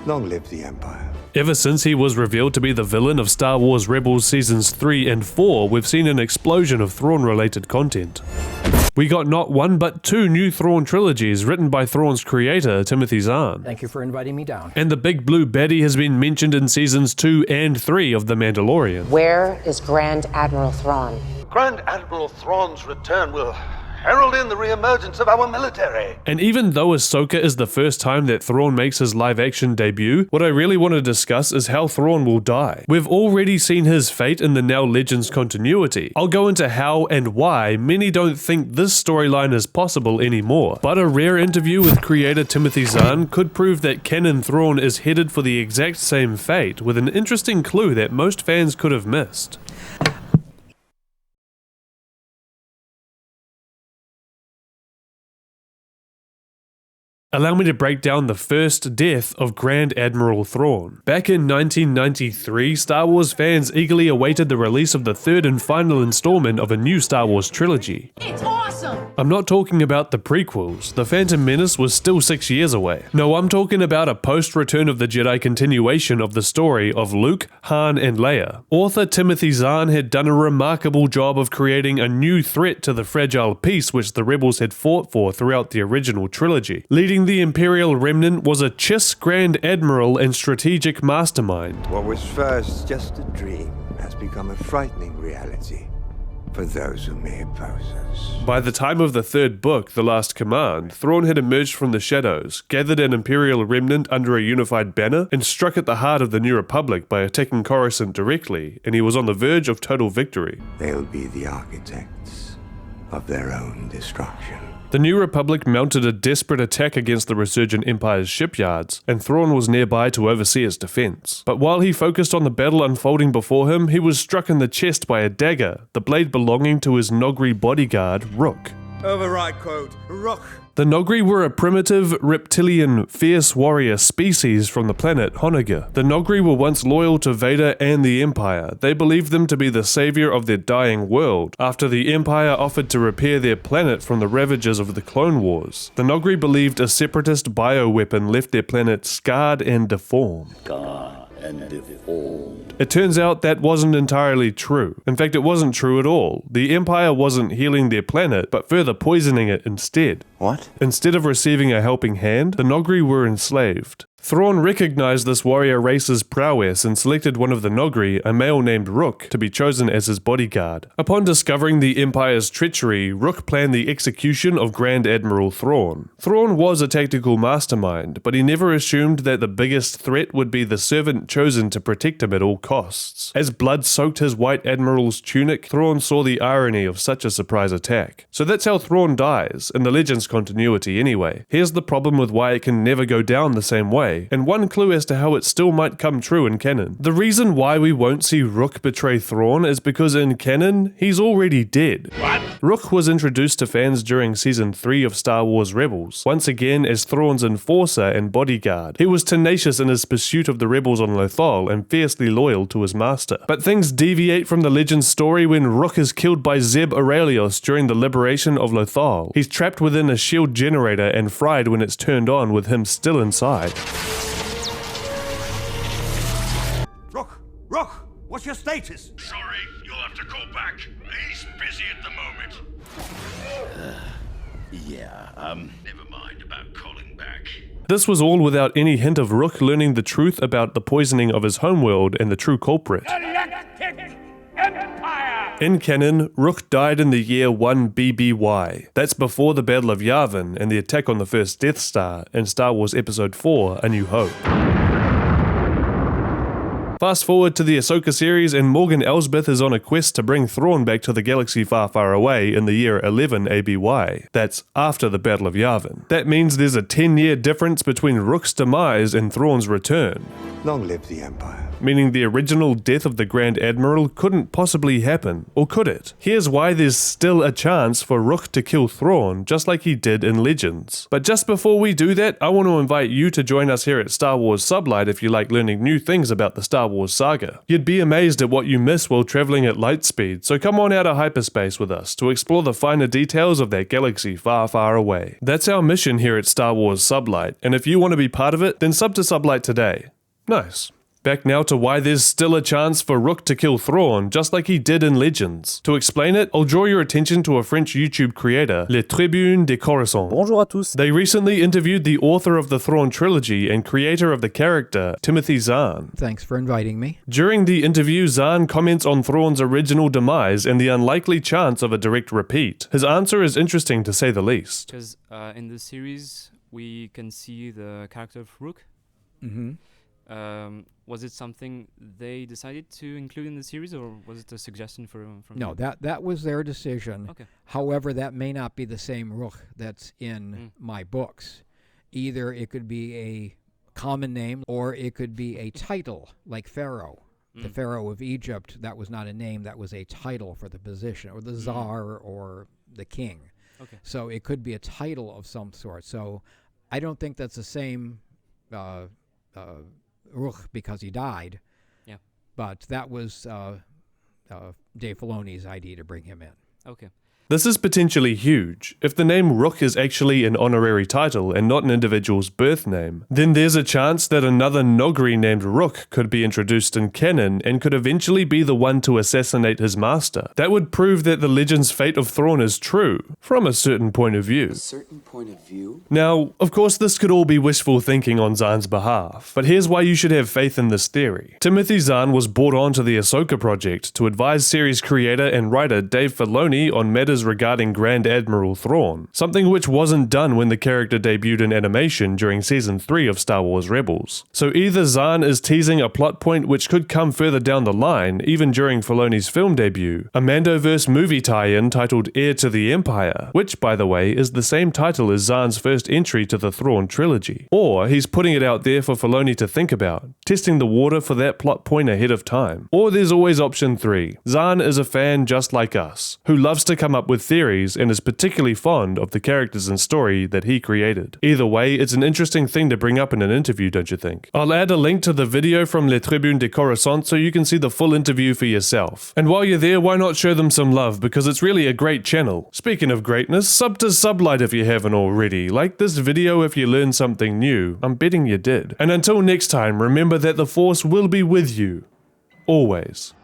Long live the Empire. Ever since he was revealed to be the villain of Star Wars Rebels Seasons 3 and 4, we've seen an explosion of Thrawn-related content. We got not one but two new Thrawn trilogies written by Thrawn's creator, Timothy Zahn. Thank you for inviting me down. And the big blue baddie has been mentioned in Seasons 2 and 3 of The Mandalorian. Where is Grand Admiral Thrawn? Grand Admiral Thrawn's return will herald in the re-emergence of our military. And even though Ahsoka is the first time that Thrawn makes his live-action debut, what I really want to discuss is how Thrawn will die. We've already seen his fate in the Now Legends continuity. I'll go into how and why many don't think this storyline is possible anymore, but a rare interview with creator Timothy Zahn could prove that canon Thrawn is headed for the exact same fate, with an interesting clue that most fans could have missed. Allow me to break down the first death of Grand Admiral Thrawn. Back in 1993, Star Wars fans eagerly awaited the release of the third and final installment of a new Star Wars trilogy. It's awesome! I'm not talking about the prequels. The Phantom Menace was still 6 years away. No, I'm talking about a post-Return of the Jedi continuation of the story of Luke, Han, and Leia. Author Timothy Zahn had done a remarkable job of creating a new threat to the fragile peace which the Rebels had fought for throughout the original trilogy. Leading the Imperial Remnant was a Chiss Grand Admiral and strategic mastermind. What was first just a dream has become a frightening reality for those who may oppose us. By the time of the third book, The Last Command, Thrawn had emerged from the shadows, gathered an Imperial remnant under a unified banner, and struck at the heart of the New Republic by attacking Coruscant directly, and he was on the verge of total victory. They'll be the architects of their own destruction. The New Republic mounted a desperate attack against the resurgent Empire's shipyards, and Thrawn was nearby to oversee its defense. But while he focused on the battle unfolding before him, he was struck in the chest by a dagger, the blade belonging to his Noghri bodyguard, Rook. Override quote, Rook. The Noghri were a primitive, reptilian, fierce warrior species from the planet Honoghr. The Noghri were once loyal to Vader and the Empire. They believed them to be the savior of their dying world, after the Empire offered to repair their planet from the ravages of the Clone Wars. The Noghri believed a separatist bioweapon left their planet scarred and deformed. It turns out that wasn't entirely true. In fact, it wasn't true at all. The Empire wasn't healing their planet, but further poisoning it instead. What? Instead of receiving a helping hand, the Noghri were enslaved. Thrawn recognized this warrior race's prowess and selected one of the Noghri, a male named Rook, to be chosen as his bodyguard. Upon discovering the Empire's treachery, Rook planned the execution of Grand Admiral Thrawn. Thrawn was a tactical mastermind, but he never assumed that the biggest threat would be the servant chosen to protect him at all costs. As blood soaked his White Admiral's tunic, Thrawn saw the irony of such a surprise attack. So that's how Thrawn dies, in the Legends continuity anyway. Here's the problem with why it can never go down the same way, and one clue as to how it still might come true in canon. The reason why we won't see Rook betray Thrawn is because in canon, he's already dead. What? Rook was introduced to fans during Season 3 of Star Wars Rebels, once again as Thrawn's enforcer and bodyguard. He was tenacious in his pursuit of the rebels on Lothal and fiercely loyal to his master. But things deviate from the Legends story when Rook is killed by Zeb Orrelios during the liberation of Lothal. He's trapped within a shield generator and fried when it's turned on with him still inside. Rook, what's your status? Sorry, you'll have to call back. He's busy at the moment. Never mind about calling back. This was all without any hint of Rook learning the truth about the poisoning of his homeworld and the true culprit. In canon, Rook died in the year 1 BBY. That's before the Battle of Yavin and the attack on the first Death Star in Star Wars Episode 4, A New Hope. Fast forward to the Ahsoka series and Morgan Elsbeth is on a quest to bring Thrawn back to the galaxy far, far away in the year 11 ABY. That's after the Battle of Yavin. That means there's a 10-year difference between Rook's demise and Thrawn's return. Long live the Empire. meaning the original death of the Grand Admiral couldn't possibly happen, or could it? Here's why there's still a chance for Rook to kill Thrawn, just like he did in Legends. But just before we do that, I want to invite you to join us here at Star Wars Sublight if you like learning new things about the Star Wars saga. You'd be amazed at what you miss while traveling at light speed, so come on out of hyperspace with us to explore the finer details of that galaxy far, far away. That's our mission here at Star Wars Sublight, and if you want to be part of it, then sub to Sublight today. Nice. Back now to why there's still a chance for Rook to kill Thrawn, just like he did in Legends. To explain it, I'll draw your attention to a French YouTube creator, Le Tribune de Coruscant. Bonjour à tous. They recently interviewed the author of the Thrawn trilogy and creator of the character, Timothy Zahn. Thanks for inviting me. During the interview, Zahn comments on Thrawn's original demise and the unlikely chance of a direct repeat. His answer is interesting to say the least. Because in the series, we can see the character of Rook. Mm-hmm. Was it something they decided to include in the series, or was it a suggestion from No, you? that was their decision. Okay. However, that may not be the same Rook that's in my books. Either it could be a common name, or it could be a title, like Pharaoh. The Pharaoh of Egypt, that was not a name, that was a title for the position, or the Tsar, or the king. Okay. So it could be a title of some sort. So I don't think that's the same Rook because he died. Yeah. But that was Dave Filoni's idea to bring him in. Okay. This is potentially huge. If the name Rook is actually an honorary title and not an individual's birth name, then there's a chance that another Noghri named Rook could be introduced in canon and could eventually be the one to assassinate his master. That would prove that the legend's fate of Thrawn is true, from a certain point of view. A certain point of view? Now, of course this could all be wishful thinking on Zahn's behalf, but here's why you should have faith in this theory. Timothy Zahn was brought on to the Ahsoka project to advise series creator and writer Dave Filoni on matters regarding Grand Admiral Thrawn, something which wasn't done when the character debuted in animation during Season 3 of Star Wars Rebels. So either Zahn is teasing a plot point which could come further down the line, even during Filoni's film debut, a Mandoverse movie tie-in titled Heir to the Empire, which, by the way, is the same title as Zahn's first entry to the Thrawn trilogy. Or he's putting it out there for Filoni to think about, testing the water for that plot point ahead of time. Or there's always option 3. Zahn is a fan just like us, who loves to come up with theories and is particularly fond of the characters and story that he created. Either way, it's an interesting thing to bring up in an interview, don't you think? I'll add a link to the video from Le Tribune de Coruscant so you can see the full interview for yourself. And while you're there, why not show them some love, because it's really a great channel. Speaking of greatness, sub to Sublight if you haven't already. Like this video if you learned something new. I'm betting you did. And until next time, remember that the Force will be with you. Always.